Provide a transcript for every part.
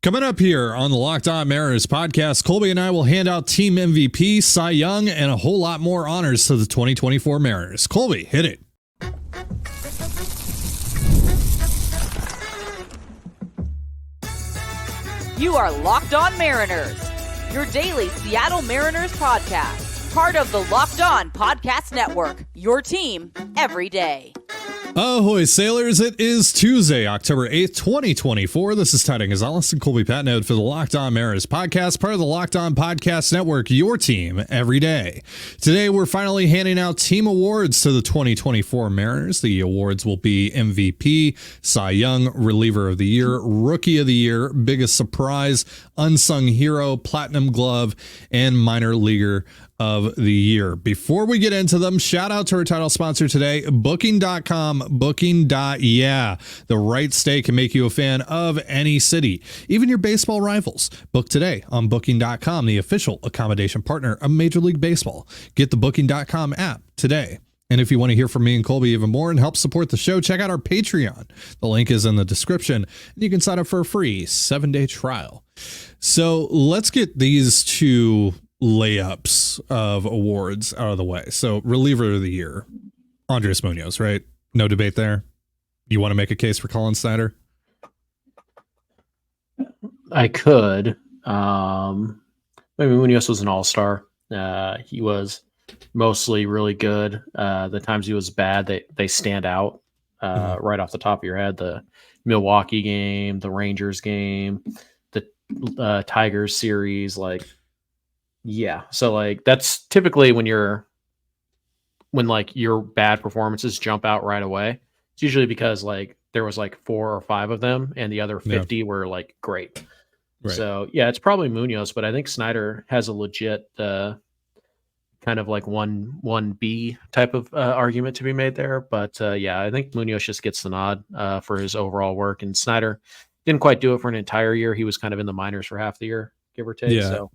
Coming up here on the Locked On Mariners podcast, Colby and I will hand out team MVP, Cy Young, and a whole lot more honors to the 2024 Mariners. Colby, hit it. You are Locked On Mariners, your daily Seattle Mariners podcast. Part of the Locked On Podcast Network, your team every day. Ahoy, sailors. It is Tuesday, October 8th, 2024. This is Ty Gonzalez and Colby Patnode for the Locked On Mariners podcast, part of the Locked On Podcast Network, your team every day. Today, we're finally handing out team awards to the 2024 Mariners. The awards will be MVP, Cy Young, Reliever of the Year, Rookie of the Year, Biggest Surprise, Unsung Hero, Platinum Glove, and Minor Leaguer of the Year. Before we get into them, shout out to our title sponsor today, Booking.com, Booking.yeah. The right stay can make you a fan of any city, even your baseball rivals. Book today on Booking.com, the official accommodation partner of Major League Baseball. Get the Booking.com app today. And if you want to hear from me and Colby even more and help support the show, check out our Patreon. The link is in the description, and you can sign up for a free 7-day trial. So let's get these two layups of awards out of the way. So reliever of the year, Andres Munoz, right? No debate there. You want to make a case for Colin Snyder? I could. Maybe Munoz was an all-star. He was mostly really good. The times he was bad, they stand out right off the top of your head. The Milwaukee game, the Rangers game, the Tigers series, like, yeah. So like that's typically when your bad performances jump out right away. It's usually because like there was like 4 or 5 of them and the other 50 were like great. Right. So yeah, it's probably Munoz, but I think Snyder has a legit kind of like 1B type of argument to be made there. But yeah, I think Munoz just gets the nod for his overall work, and Snyder didn't quite do it for an entire year. He was kind of in the minors for half the year, give or take. Yeah. So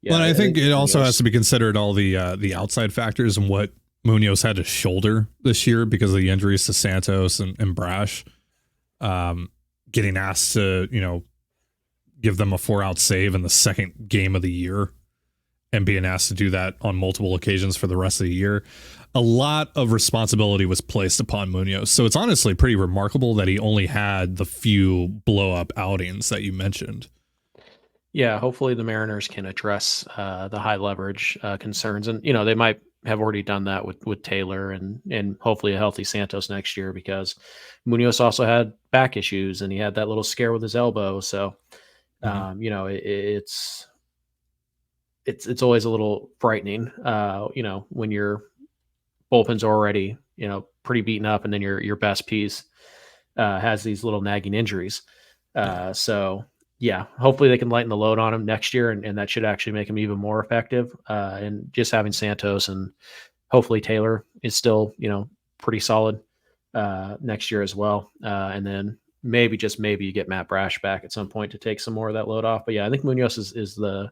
yeah, well, I think it also has to be considered all the outside factors and what Munoz had to shoulder this year because of the injuries to Santos and Brash. Getting asked to, give them a 4-out save in the second game of the year and being asked to do that on multiple occasions for the rest of the year. A lot of responsibility was placed upon Munoz. So it's honestly pretty remarkable that he only had the few blow-up outings that you mentioned. Yeah, hopefully the Mariners can address the high leverage concerns. And, they might have already done that with Taylor and hopefully a healthy Santos next year, because Munoz also had back issues and he had that little scare with his elbow. So, it's always a little frightening, when your bullpen's already, pretty beaten up, and then your best piece has these little nagging injuries. So, yeah, hopefully they can lighten the load on him next year, and that should actually make him even more effective. And just having Santos and hopefully Taylor is still, pretty solid next year as well. And then maybe you get Matt Brash back at some point to take some more of that load off. But yeah, I think Munoz is the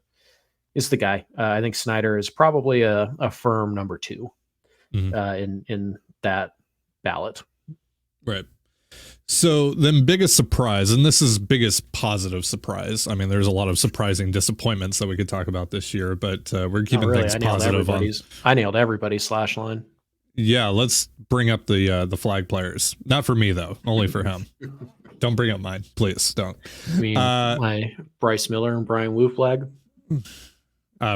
guy. I think Snyder is probably a firm number 2 in that ballot. Right. So then biggest surprise, and this is biggest positive surprise. I mean, there's a lot of surprising disappointments that we could talk about this year, but we're keeping things positive. I nailed everybody's slash line. Yeah, let's bring up the flag players. Not for me, though. Only for him. Don't bring up mine. Please don't. I mean, my Bryce Miller and Brian Wu flag.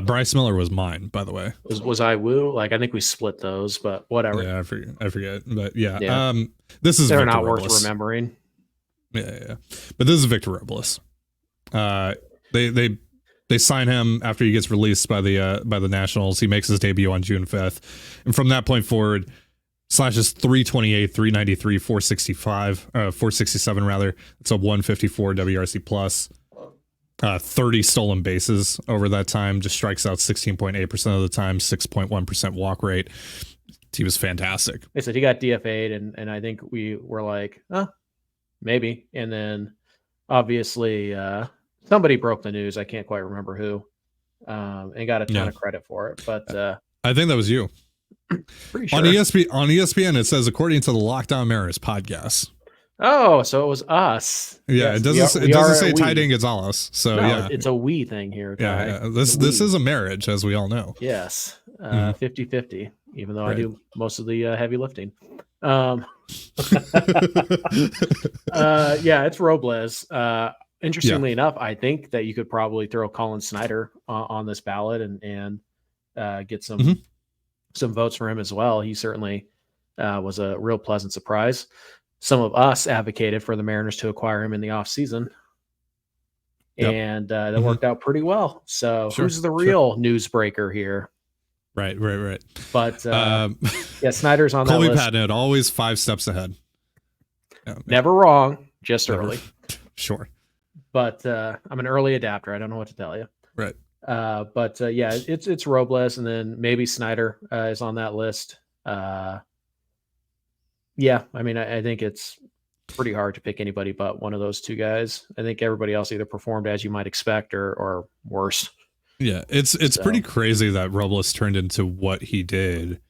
Bryce Miller was mine, by the way. Was I Wu? Like, I think we split those, but whatever. Yeah, I forget. But yeah. This is they're Victor not Robles. Worth remembering. Yeah. But this is Victor Robles. They sign him after he gets released by the Nationals. He makes his debut on June 5th, and from that point forward, slashes 328, 393, 467 rather. It's a 154 WRC plus. 30 stolen bases over that time, just strikes out 16.8% of the time, 6.1% walk rate. He was fantastic. They said he got DFA'd, and I think we were like, maybe. And then obviously somebody broke the news. I can't quite remember who, and got a ton of credit for it. But I think that was you. Pretty sure. On ESPN, it says, according to the Locked On Mariners podcast, Oh, so it was us. Yeah, Yes, it we are, doesn't we say are Ty we. Gonzalez. So No, yeah, it's a we thing here, Ty. yeah. It's a This we. is a marriage, as we all know. Yes, Mhm. 50-50, even though I Right. do most of the heavy lifting. Um, yeah, it's Robles. Yeah. Interestingly enough, I think that you could probably throw Colin Snyder on this ballot and get Mhm. some votes for him as well. He certainly was a real pleasant surprise. Some of us advocated for the Mariners to acquire him in the offseason, Yep. and that Mhm. worked out pretty well. So Sure. who's the Sure. real newsbreaker here? Right. But Um, yeah, Snyder's on that Colby list. Patnode, always 5 steps ahead. Yeah, Never wrong, just never. early. Sure. But I'm an early adapter. I don't know what to tell you. Right. But yeah, it's Robles, and then maybe Snyder is on that list. Yeah, I mean, I think it's pretty hard to pick anybody but one of those two guys. I think everybody else either performed as you might expect or worse. Yeah, it's pretty crazy that Robles turned into what he did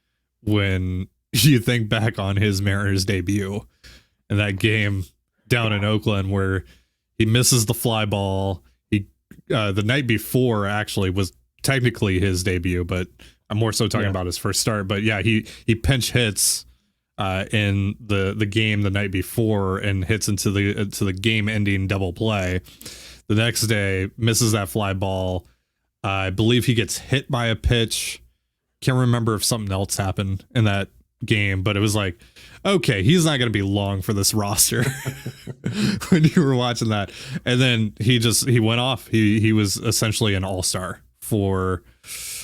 when you think back on his Mariners debut and that game down in Oakland where he misses the fly ball. He the night before actually was technically his debut, but I'm more so talking about his first start. But yeah, he pinch hits in the game the night before and hits into the game ending double play. The next day misses that fly ball. I believe he gets hit by a pitch. Can't remember if something else happened in that game, but it was like, okay, he's not going to be long for this roster when you were watching that. And then he went off. He was essentially an all-star for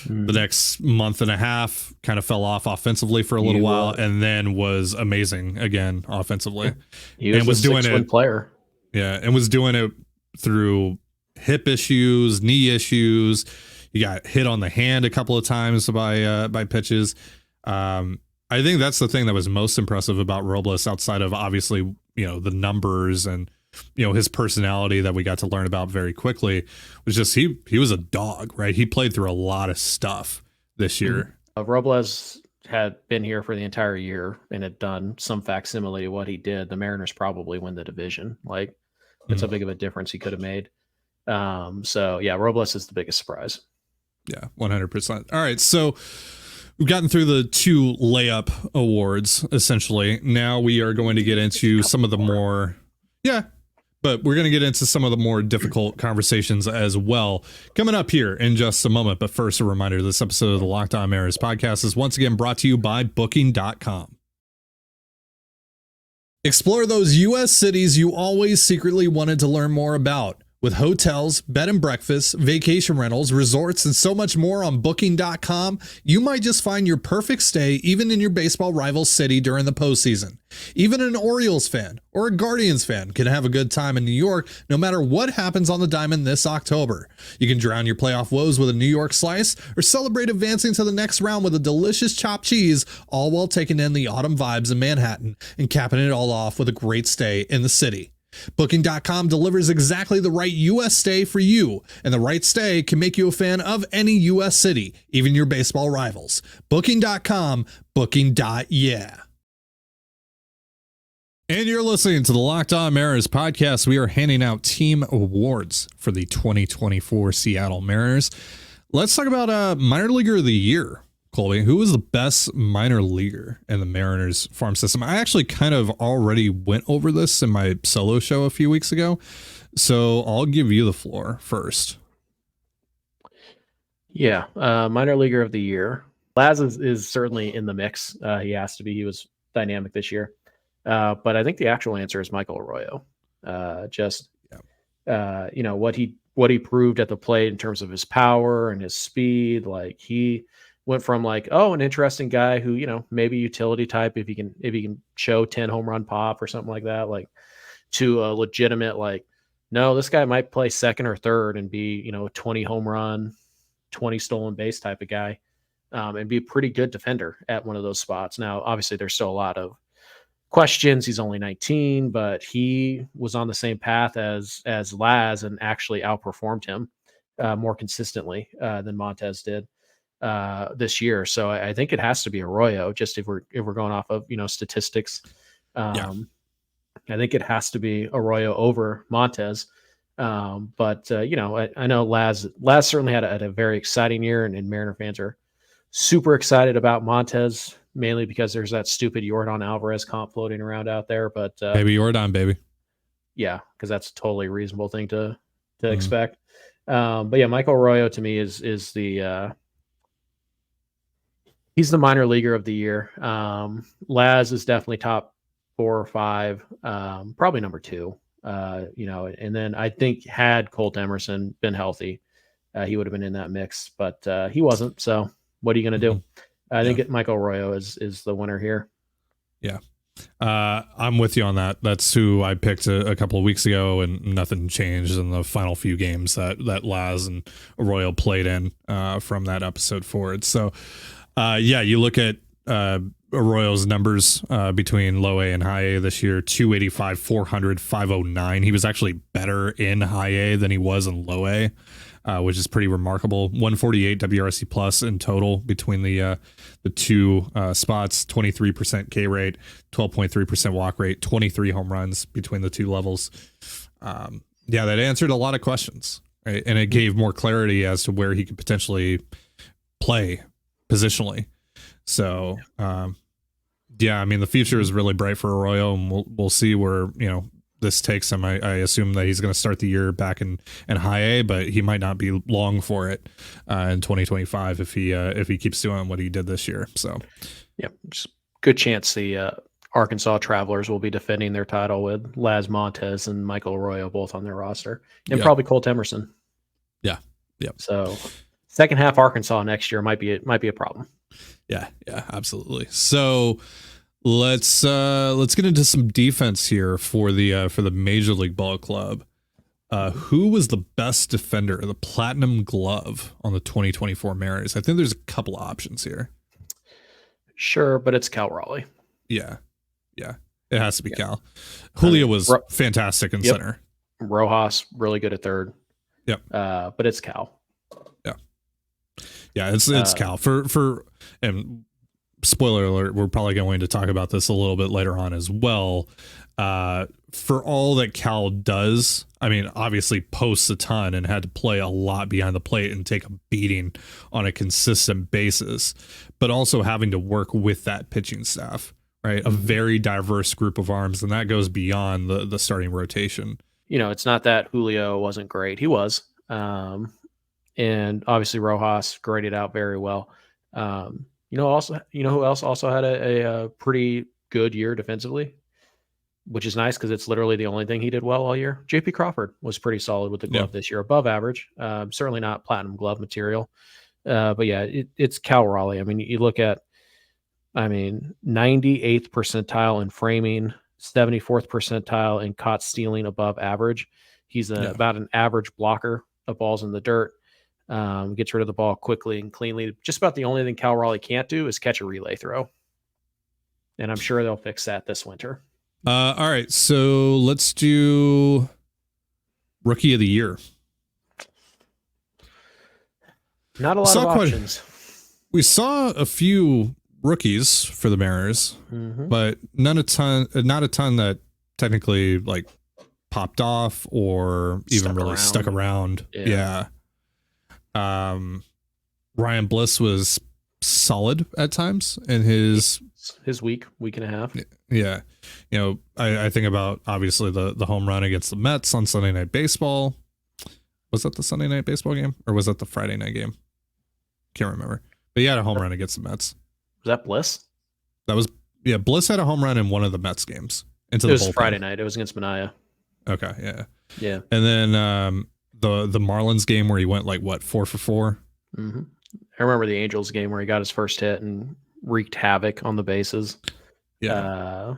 the next month and a half, kind of fell off offensively for a little while, and then was amazing again offensively. He was doing it player. Yeah, and was doing it through hip issues, knee issues. He got hit on the hand a couple of times by pitches. I think that's the thing that was most impressive about Robles, outside of obviously, the numbers and, his personality that we got to learn about very quickly, was just he was a dog, right? He played through a lot of stuff this year. Robles had been here for the entire year and had done some facsimile of what he did. The Mariners probably win the division. Like, that's how big of a difference he could have made. So yeah, Robles is the biggest surprise. Yeah, 100%. All right, so we've gotten through the 2 layup awards, essentially. Now we are going to get into some of the more, but we're going to get into some of the more difficult conversations as well coming up here in just a moment. But first, a reminder, this episode of the Locked On Mariners podcast is once again brought to you by Booking.com. Explore those U.S. cities you always secretly wanted to learn more about. With hotels, bed and breakfast, vacation rentals, resorts, and so much more on Booking.com, you might just find your perfect stay even in your baseball rival city during the postseason. Even an Orioles fan or a Guardians fan can have a good time in New York no matter what happens on the diamond this October. You can drown your playoff woes with a New York slice or celebrate advancing to the next round with a delicious chopped cheese, all while taking in the autumn vibes in Manhattan and capping it all off with a great stay in the city. Booking.com delivers exactly the right U.S. stay for you, and the right stay can make you a fan of any U.S. city, even your baseball rivals. Booking.com, booking.yeah. And you're listening to the Locked On Mariners podcast. We are handing out team awards for the 2024 Seattle Mariners. Let's talk about minor leaguer of the year. Colby, who was the best minor leaguer in the Mariners farm system? I actually kind of already went over this in my solo show a few weeks ago, so I'll give you the floor first. Yeah, minor leaguer of the year. Laz is certainly in the mix. He has to be. He was dynamic this year. But I think the actual answer is Michael Arroyo. What he proved at the plate in terms of his power and his speed. Like, he went from an interesting guy who, maybe utility type if he can show 10 home run pop or something like that, to a legitimate, no, this guy might play second or third and be, a 20 home run, 20 stolen base type of guy, and be a pretty good defender at one of those spots. Now, obviously there's still a lot of questions. He's only 19, but he was on the same path as Laz and actually outperformed him more consistently than Montez did this year. So I think it has to be Arroyo, just if we're going off of, statistics. I think it has to be Arroyo over Montez. But I know Laz certainly had a very exciting year, and Mariner fans are super excited about Montez, mainly because there's that stupid Yordan Alvarez comp floating around out there. But Baby Yordan, baby. Yeah, because that's a totally reasonable thing to expect. But yeah, Michael Arroyo to me is the he's the minor leaguer of the year. Laz is definitely top 4 or 5, probably number 2. And then I think had Colt Emerson been healthy, he would have been in that mix, but he wasn't. So what are you going to do? I think Michael Arroyo is the winner here. Yeah. I'm with you on that. That's who I picked a couple of weeks ago, and nothing changed in the final few games that Laz and Arroyo played in from that episode forward. So, you look at Arroyo's numbers between low A and high A this year: 285, 400, 509. He was actually better in high A than he was in low A, which is pretty remarkable. 148 WRC plus in total between the two spots. 23% K rate, 12.3% walk rate, 23 home runs between the two levels. That answered a lot of questions, right? And it gave more clarity as to where he could potentially play positionally. So, the future is really bright for Arroyo, and we'll see where this takes him. I assume that he's going to start the year back in high A, but he might not be long for it in 2025 if he keeps doing what he did this year. So, just good chance the Arkansas Travelers will be defending their title with Laz Montez and Michael Arroyo both on their roster, and probably Colt Emerson. Yeah. So, second half Arkansas next year might be a problem. Yeah, absolutely. So let's get into some defense here for the Major League Ball Club. Who was the best defender of the Platinum Glove on the 2024 Mariners? I think there's a couple of options here. Sure, but it's Cal Raleigh. Yeah, it has to be Cal. Julio was fantastic in center. Rojas really good at third. Yep. But it's Cal. Yeah, it's Cal for and spoiler alert, we're probably going to talk about this a little bit later on as well. For all that Cal does, obviously posts a ton and had to play a lot behind the plate and take a beating on a consistent basis, but also having to work with that pitching staff, right? A very diverse group of arms, and that goes beyond the starting rotation. It's not that Julio wasn't great. He was. And obviously Rojas graded out very well. Who else also had a pretty good year defensively, which is nice because it's literally the only thing he did well all year. JP Crawford was pretty solid with the glove this year, above average. Certainly not Platinum Glove material. But it's Cal Raleigh. You look at, 98th percentile in framing, 74th percentile in caught stealing above average. He's about an average blocker of balls in the dirt. Gets rid of the ball quickly and cleanly. Just about the only thing Cal Raleigh can't do is catch a relay throw. And I'm sure they'll fix that this winter. All right, so let's do Rookie of the Year. Not a lot of options. We saw a few rookies for the Mariners, but not a ton that technically popped off or even really stuck around. Yeah. Ryan Bliss was solid at times in his week and a half. Yeah. I think about obviously the home run against the Mets on Sunday Night Baseball. Was that the Sunday Night Baseball game or was that the Friday night game? Can't remember. But he had a home run against the Mets. Was that Bliss? That was, Bliss had a home run in one of the Mets games. It was Friday night. It was against Minaya. Okay, yeah. Yeah. And then the Marlins game where he went 4 for 4. Mm-hmm. I remember the Angels game where he got his first hit and wreaked havoc on the bases. Yeah.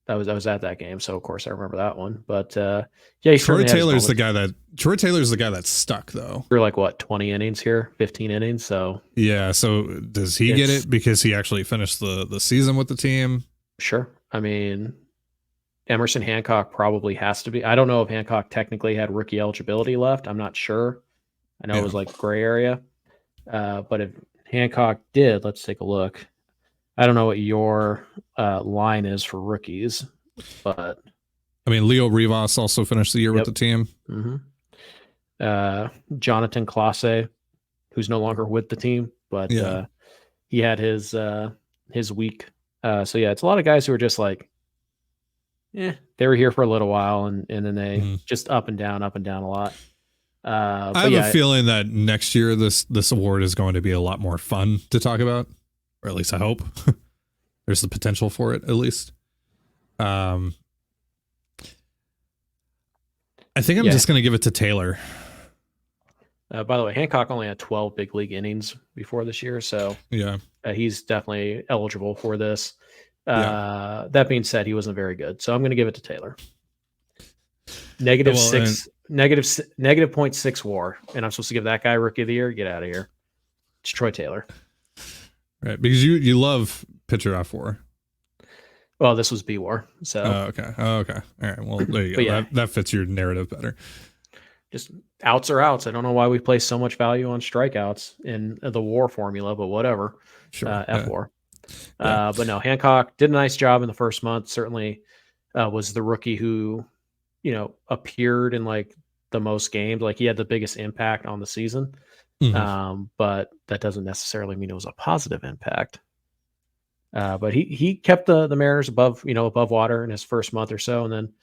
I was at that game, so of course I remember that one. But Troy Taylor's the guy that stuck though. We're 20 innings here, 15 innings. So yeah. So does he get it because he actually finished the season with the team? Sure. Emerson Hancock probably has to be. I don't know if Hancock technically had rookie eligibility left. I'm not sure. I know it was gray area. But if Hancock did, let's take a look. I don't know what your line is for rookies, but I mean, Leo Rivas also finished the year with the team. Jonathan Clase, who's no longer with the team, but he had his week. So yeah, it's a lot of guys who are just like, they were here for a little while, and then they just up and down a lot. I have a feeling that next year this award is going to be a lot more fun to talk about, or at least I hope. There's the potential for it, at least. I think I'm just going to give it to Taylor. By the way, Hancock only had 12 big league innings before this year, so he's definitely eligible for this. That being said, he wasn't very good, so I'm going to give it to Taylor. Negative 0.6 WAR, and I'm supposed to give that guy Rookie of the Year. Get out of here. It's Troy Taylor. Right, because you love pitcher off WAR. Well, this was B WAR. So okay. All right. Well, there you go. Yeah. That fits your narrative better. Just outs are outs. I don't know why we place so much value on strikeouts in the WAR formula, but whatever. Sure. F WAR. But no, Hancock did a nice job in the first month. Certainly was the rookie who, appeared in like the most games. Like he had the biggest impact on the season. But that doesn't necessarily mean it was a positive impact. But he kept the Mariners above water in his first month or so, and then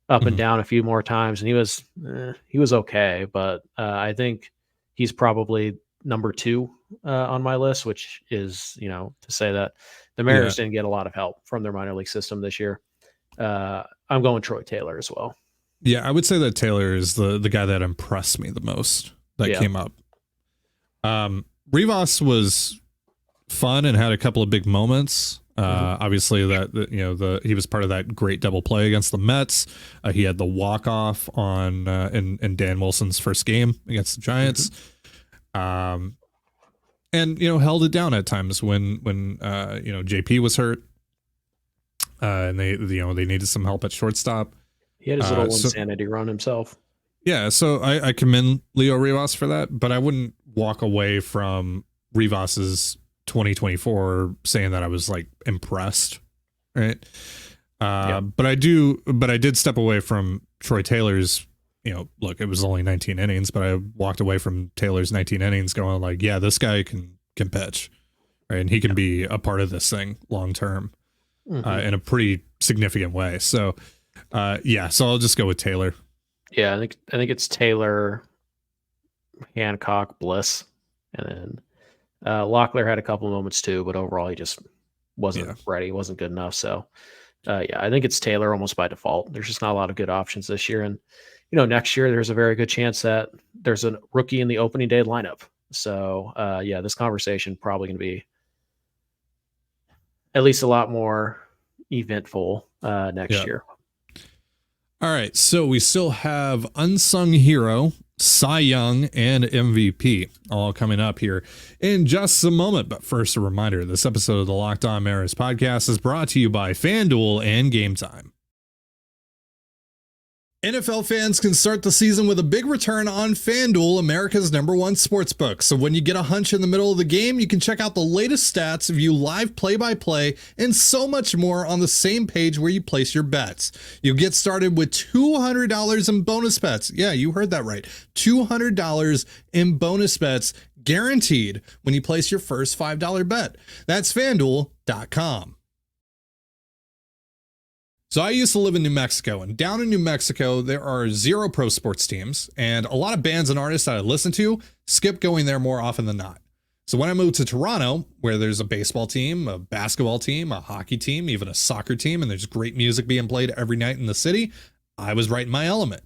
up and down a few more times. And he was okay, but I think he's probably number 2 on my list, which is, to say that the Mariners didn't get a lot of help from their minor league system this year. I'm going Troy Taylor as well. Yeah, I would say that Taylor is the guy that impressed me the most that came up. Rivas was fun and had a couple of big moments. Obviously he was part of that great double play against the Mets. He had the walk-off on in Dan Wilson's first game against the Giants. And held it down at times when JP was hurt. And they needed some help at shortstop. He had his little insanity run himself. Yeah, so I commend Leo Rivas for that, but I wouldn't walk away from Rivas's 2024 saying that I was like impressed, right? But I did step away from Troy Taylor's, look, it was only 19 innings, but I walked away from Taylor's 19 innings going like, yeah, this guy can pitch, right? And he can be a part of this thing long term in a pretty significant way. So so I'll just go with Taylor. Yeah, I think it's Taylor, Hancock, Bliss, and then Locklear had a couple of moments too, but overall he just wasn't ready, wasn't good enough. So I think it's Taylor almost by default. There's just not a lot of good options this year, and next year there's a very good chance that there's a rookie in the opening day lineup. So this conversation probably going to be at least a lot more eventful next year. All right, so we still have Unsung Hero, Cy Young, and MVP all coming up here in just a moment. But first, a reminder, this episode of the Locked On Mariners podcast is brought to you by FanDuel and Gametime. NFL fans can start the season with a big return on FanDuel, America's #1 sportsbook. So when you get a hunch in the middle of the game, you can check out the latest stats, view live play-by-play, and so much more on the same page where you place your bets. You'll get started with $200 in bonus bets. Yeah, you heard that right. $200 in bonus bets guaranteed when you place your first $5 bet. That's FanDuel.com. So I used to live in New Mexico, and down in New Mexico, there are 0 pro sports teams, and a lot of bands and artists that I listen to skip going there more often than not. So when I moved to Toronto, where there's a baseball team, a basketball team, a hockey team, even a soccer team, and there's great music being played every night in the city, I was right in my element.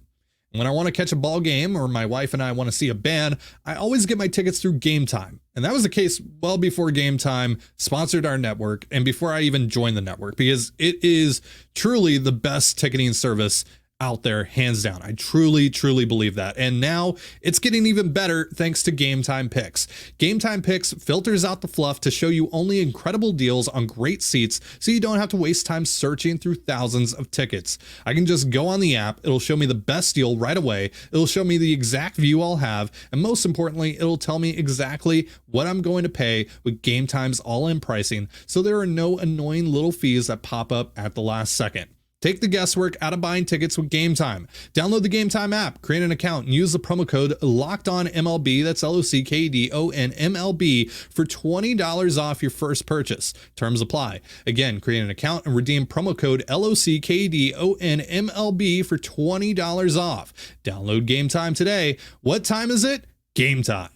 When I want to catch a ball game or my wife and I want to see a band, I always get my tickets through Gametime. And that was the case well before Gametime sponsored our network and before I even joined the network, because it is truly the best ticketing service out there, hands down. I truly believe that. And now it's getting even better thanks to Gametime Picks. Gametime Picks filters out the fluff to show you only incredible deals on great seats, so you don't have to waste time searching through thousands of tickets. I can just go on the app, it'll show me the best deal right away, it'll show me the exact view I'll have, and most importantly, it'll tell me exactly what I'm going to pay with Gametime's all-in pricing, so there are no annoying little fees that pop up at the last second. Take the guesswork out of buying tickets with Gametime. Download the Gametime app, create an account, and use the promo code LOCKEDONMLB, that's LOCKEDONMLB, for $20 off your first purchase. Terms apply. Again, create an account and redeem promo code LOCKEDONMLB for $20 off. Download Gametime today. What time is it? Gametime.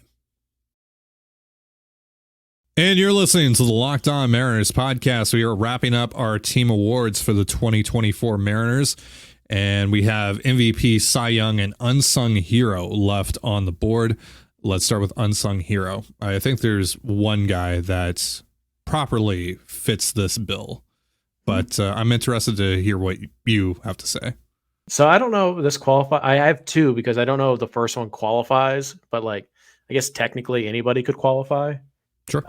And you're listening to the Locked On Mariners podcast. We are wrapping up our team awards for the 2024 Mariners, and we have MVP, Cy Young, and Unsung Hero left on the board. Let's start with Unsung Hero. I think there's one guy that properly fits this bill, but I'm interested to hear what you have to say. So I don't know if this qualifies. I have two because I don't know if the first one qualifies, but like, I guess technically anybody could qualify. Sure.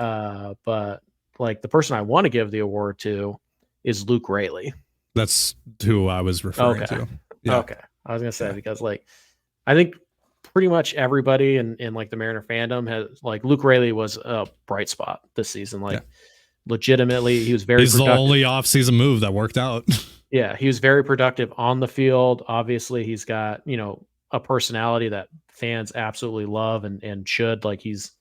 But like the person I want to give the award to is Luke Raley. That's who I was referring to. Yeah. Okay. I was going to say, because like, I think pretty much everybody in like the Mariner fandom has, like, Luke Raley was a bright spot this season. Like legitimately, he was very He's productive. the only off-season move that worked out. Yeah. He was very productive on the field. Obviously he's got, a personality that fans absolutely love and should. Like he's,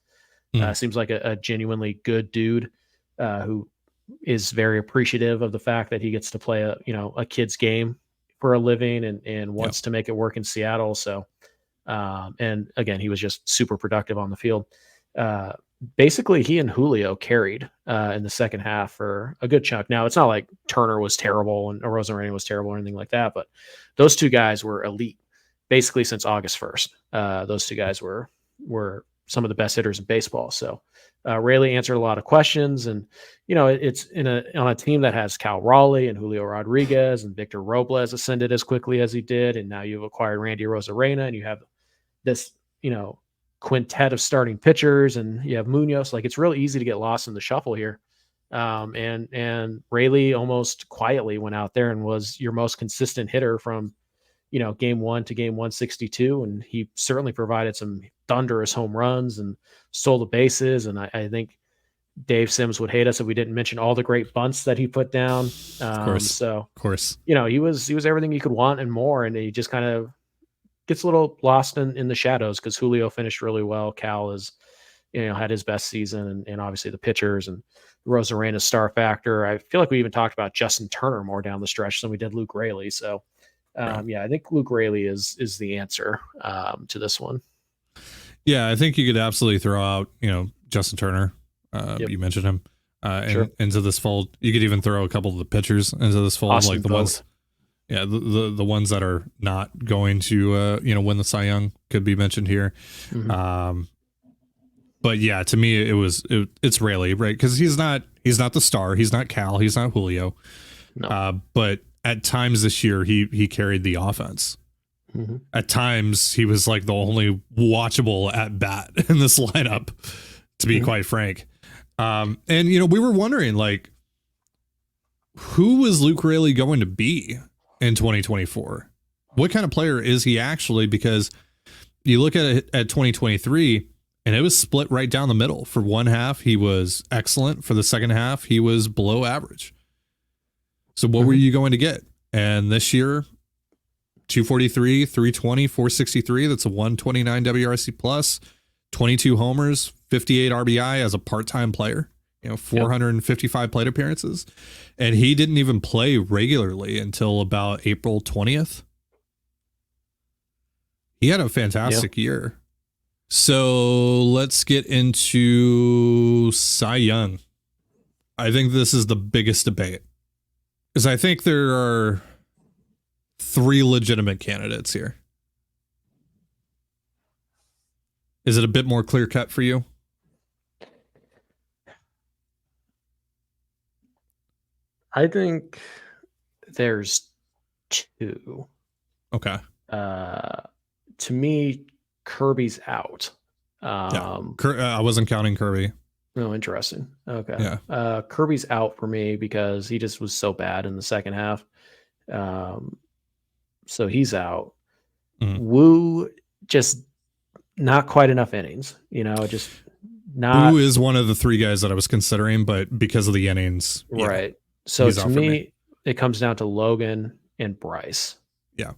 seems like a genuinely good dude who is very appreciative of the fact that he gets to play a kid's game for a living and wants to make it work in Seattle. So, and again, he was just super productive on the field. Basically, he and Julio carried in the second half for a good chunk. Now, it's not like Turner was terrible and Arozarena was terrible or anything like that, but those two guys were elite basically since August 1st. Those two guys were some of the best hitters in baseball. So Raley answered a lot of questions, and it's on a team that has Cal Raleigh and Julio Rodriguez and Victor Robles ascended as quickly as he did, and now you've acquired Randy Arozarena, and you have this quintet of starting pitchers, and you have Munoz. Like, it's real easy to get lost in the shuffle here. And Raley almost quietly went out there and was your most consistent hitter from game 1 to game 162. And he certainly provided some thunderous home runs and stole the bases. And I think Dave Sims would hate us if we didn't mention all the great bunts that he put down. Of course. He was everything you could want and more. And he just kind of gets a little lost in the shadows because Julio finished really well. Cal is, had his best season, and obviously the pitchers and Rosarena's star factor. I feel like we even talked about Justin Turner more down the stretch than we did Luke Raley. So, I think Luke Raley is the answer to this one. Yeah, I think you could absolutely throw out, Justin Turner. You mentioned him into this fold. You could even throw a couple of the pitchers into this fold, Austin like the Vogt. ones. Yeah, the ones that are not going to win the Cy Young could be mentioned here. Mm-hmm. But yeah, to me it's Raley, right? Because he's not the star. He's not Cal. He's not Julio. No. But at times this year he carried the offense. Mm-hmm. At times he was like the only watchable at bat in this lineup, to be quite frank. And we were wondering, like, who was Luke Raley going to be in 2024? What kind of player is he actually? Because you look at it at 2023 and it was split right down the middle. For one half, he was excellent. For the second half, he was below average. So what were you going to get? And this year, 243, 320, 463. That's a 129 WRC plus, 22 homers, 58 RBI as a part-time player. 455 plate appearances. And he didn't even play regularly until about April 20th. He had a fantastic year. So let's get into Cy Young. I think this is the biggest debate, because I think there are 3 legitimate candidates here. Is it a bit more clear cut for you? I think there's 2. Okay. To me, Kirby's out. I wasn't counting Kirby. Oh, interesting. Okay. Yeah. Kirby's out for me because he just was so bad in the second half. So he's out. Woo, just not quite enough innings. Just not. Woo is one of the 3 guys that I was considering, but because of the innings, right. So to me, it comes down to Logan and Bryce. Yeah.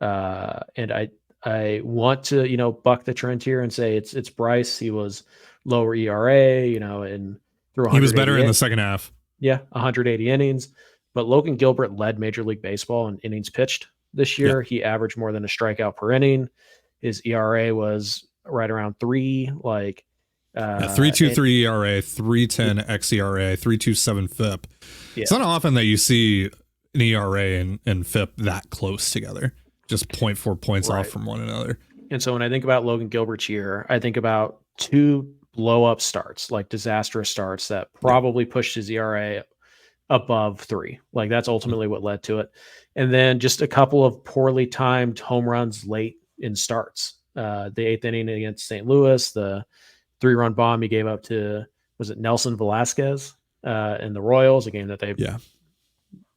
And I want to, buck the trend here and say it's Bryce. He was lower ERA, and through He was better in the second half. Yeah, 180 innings. But Logan Gilbert led Major League Baseball in innings pitched this year. Yeah. He averaged more than a strikeout per inning. His ERA was right around 3. 3.23 ERA, 3.10 xERA, 3.27 FIP. Yeah. It's not often that you see an ERA and FIP that close together, just 0.4 points off from one another. And so when I think about Logan Gilbert's year, I think about 2 blow up starts, like disastrous starts that probably pushed his ERA above 3. Like that's ultimately what led to it. And then just a couple of poorly timed home runs late in starts. The 8th inning against St. Louis, the 3-run bomb he gave up to, was it Nelson Velasquez in the Royals, a game that they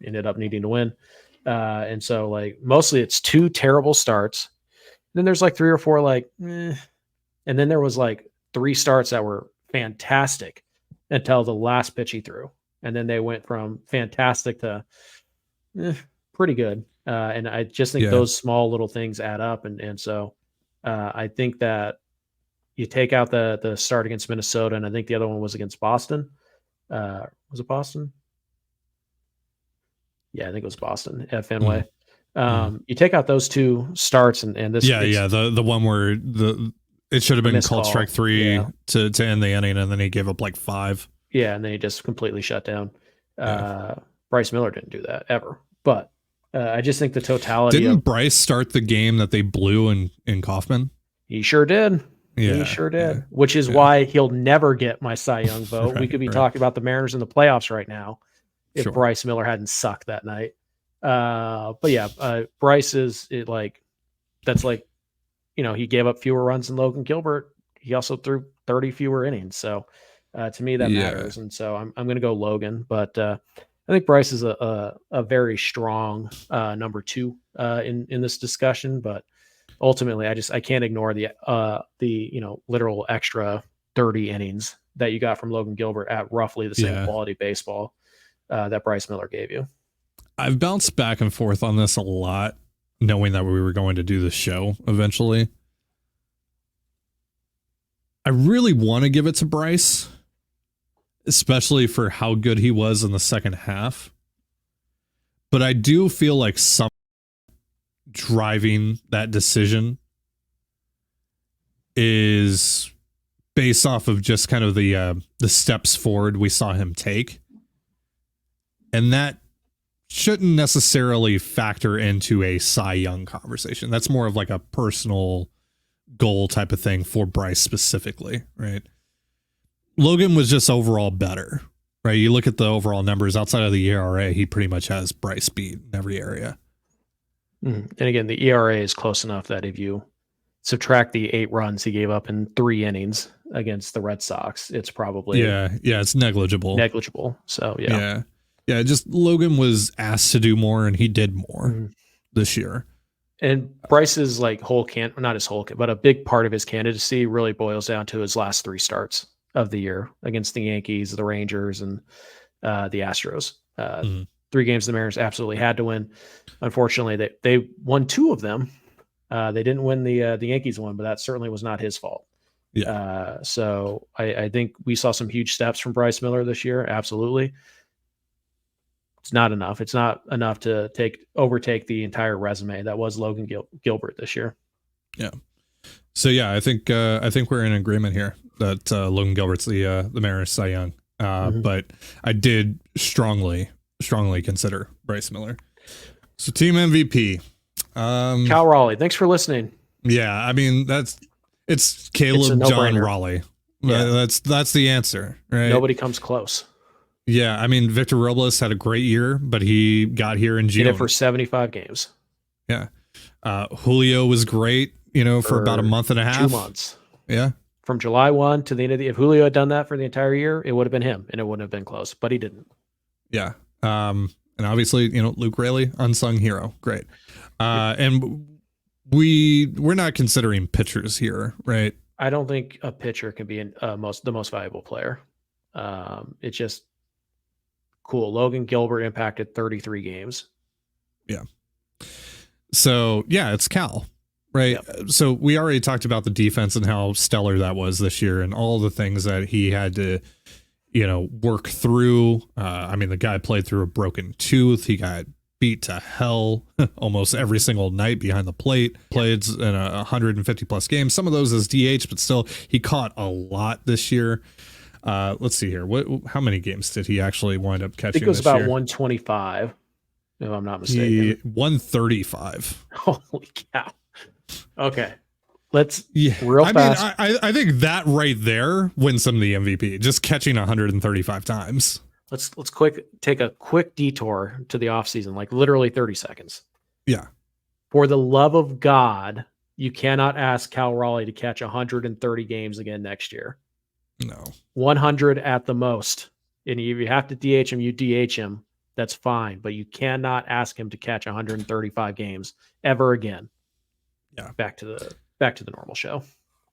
ended up needing to win. And so like mostly it's 2 terrible starts. Then there's like 3 or 4 and then there was like 3 starts that were fantastic until the last pitch he threw. And then they went from fantastic to pretty good. And I just think those small little things add up. And so I think that you take out the start against Minnesota, and I think the other one was against Boston. Was it Boston? Yeah, I think it was Boston at Fenway. You take out those 2 starts and this. The one where it should have been called strike 3 to end the inning, and then he gave up like 5. Yeah, and then he just completely shut down. Bryce Miller didn't do that ever, but I just think the totality. Didn't Bryce start the game that they blew in Kaufman? He sure did. Yeah, he sure did. Which is why he'll never get my Cy Young vote. We could be talking about the Mariners in the playoffs right now if Bryce Miller hadn't sucked that night. Bryce is that's like, he gave up fewer runs than Logan Gilbert. He also threw 30 fewer innings. So to me, that matters. And so I'm going to go Logan, but I think Bryce is a very strong number 2 in this discussion, but ultimately I can't ignore the literal extra 30 innings that you got from Logan Gilbert at roughly the same quality baseball that Bryce Miller gave you. I've bounced back and forth on this a lot, knowing that we were going to do the show eventually. I really want to give it to Bryce, especially for how good he was in the second half. But I do feel like some driving that decision is based off of just kind of the steps forward we saw him take. And that shouldn't necessarily factor into a Cy Young conversation. That's more of like a personal goal type of thing for Bryce specifically, right? Logan was just overall better, right? You look at the overall numbers outside of the ERA, he pretty much has Bryce beat in every area. And again, the ERA is close enough that if you subtract the 8 runs he gave up in 3 innings against the Red Sox, it's probably it's negligible. So just Logan was asked to do more, and he did more this year. And Bryce's not his whole, but a big part of his candidacy really boils down to his last 3 starts of the year against the Yankees, the Rangers, and the Astros. 3 games the Mariners absolutely had to win. Unfortunately, they won 2 of them. They didn't win the Yankees one, but that certainly was not his fault. So I think we saw some huge steps from Bryce Miller this year. Absolutely. It's not enough. It's not enough to overtake the entire resume that was Logan Gilbert this year. Yeah. So I think we're in agreement here that Logan Gilbert's the Mariners Cy Young. But I did strongly consider Bryce Miller. So team MVP. Cal Raleigh. Thanks for listening. Yeah, I mean it's Caleb, John, Raleigh. Yeah. That's the answer, right? Nobody comes close. Yeah, I mean Victor Robles had a great year, but he got here in June. Did it for 75 games. Yeah. Julio was great, for about a month and a half. 2 months. Yeah. From July 1 to the end of if Julio had done that for the entire year, it would have been him, and it wouldn't have been close, but he didn't. Yeah. And obviously, Luke Raley, unsung hero. Great. And we're not considering pitchers here, right? I don't think a pitcher can be the most valuable player. It's just cool. Logan Gilbert impacted 33 games. Yeah. So yeah, it's Cal, right? Yep. So we already talked about the defense and how stellar that was this year and all the things that he had to, work through. I mean, the guy played through a broken tooth. He got beat to hell almost every single night behind the plate. Played in 150 plus games. Some of those as DH, but still he caught a lot this year. Let's see here. How many games did he actually wind up catching? I think it was about 125, if I'm not mistaken. 135. Holy cow. Okay. Real fast. I think that right there wins him the MVP, just catching 135 times. Let's take a quick detour to the offseason, like literally 30 seconds. Yeah. For the love of God, you cannot ask Cal Raleigh to catch 130 games again next year. No. 100 at the most. And if you have to DH him, you DH him. That's fine. But you cannot ask him to catch 135 games ever again. Yeah. Back to the normal show.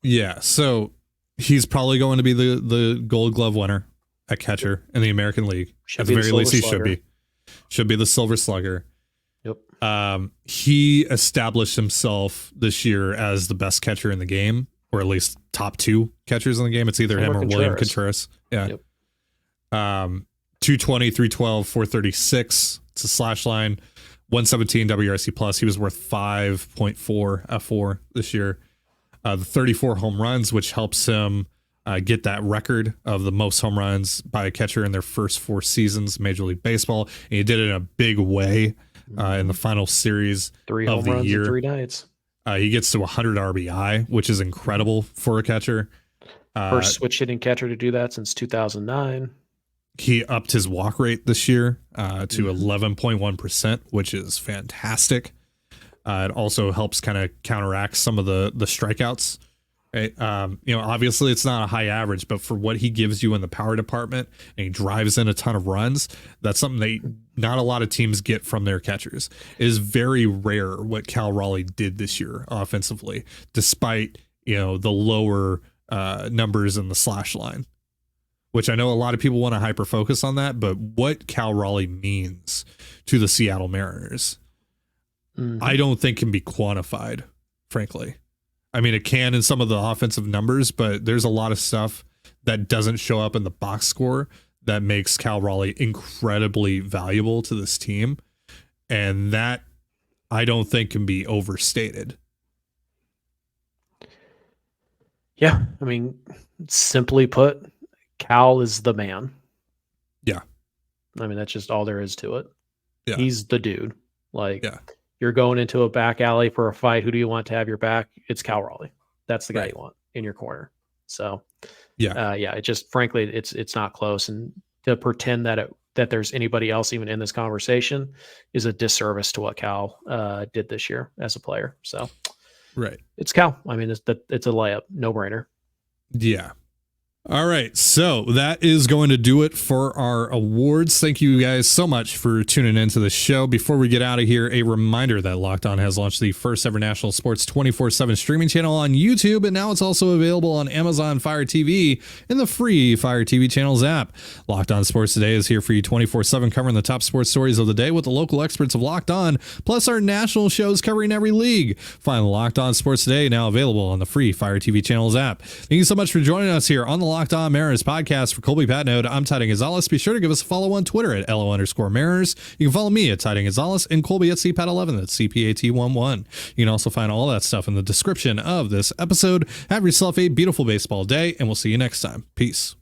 Yeah. So he's probably going to be the Gold Glove winner at catcher in the American League. At the very least, he should be. Should be the Silver Slugger. Yep. He established himself this year as the best catcher in the game, or at least top 2 catchers in the game. It's either him or William Contreras. Yeah. Yep. 220, 312, 436. It's a slash line. 117 WRC plus. He was worth 5.4 F4 this year. The 34 home runs, which helps him get that record of the most home runs by a catcher in their first 4 seasons, Major League Baseball. And he did it in a big way in the final series 3 of home the runs year. In 3 nights. He gets to 100 RBI, which is incredible for a catcher. First switch hitting catcher to do that since 2009. He upped his walk rate this year to 11.1%, which is fantastic. It also helps kind of counteract some of the strikeouts. Right? Obviously it's not a high average, but for what he gives you in the power department, and he drives in a ton of runs, that's something that not a lot of teams get from their catchers. It is very rare what Cal Raleigh did this year offensively, despite the lower numbers in the slash line, which I know a lot of people want to hyper focus on that, but what Cal Raleigh means to the Seattle Mariners, I don't think can be quantified, frankly. I mean, it can in some of the offensive numbers, but there's a lot of stuff that doesn't show up in the box score that makes Cal Raleigh incredibly valuable to this team. And that I don't think can be overstated. Yeah. I mean, simply put, Cal is the man. Yeah. I mean, that's just all there is to it. Yeah. He's the dude. You're going into a back alley for a fight. Who do you want to have your back? It's Cal Raleigh. That's the guy you want in your corner. So, it just, frankly, it's not close. And to pretend that there's anybody else even in this conversation is a disservice to what Cal did this year as a player. So, it's Cal. I mean, it's a layup, no brainer. Yeah. All right, so that is going to do it for our awards. Thank you guys so much for tuning into the show. Before we get out of here, a reminder that Locked On has launched the first ever national sports 24/7 streaming channel on YouTube, and now it's also available on Amazon Fire TV in the free Fire TV channels app. Locked On Sports Today is here for you 24/7, covering the top sports stories of the day with the local experts of Locked On, plus our national shows covering every league. Find Locked On Sports Today now available on the free Fire TV channels app. Thank you so much for joining us here on the Locked On Mariners podcast. For Colby Patnode, I'm Titan Gonzalez. Be sure to give us a follow on Twitter at LO_Mariners. You can follow me at Titan Gonzalez and Colby at CPAT11. That's CPAT11. You can also find all that stuff in the description of this episode. Have yourself a beautiful baseball day, and we'll see you next time. Peace.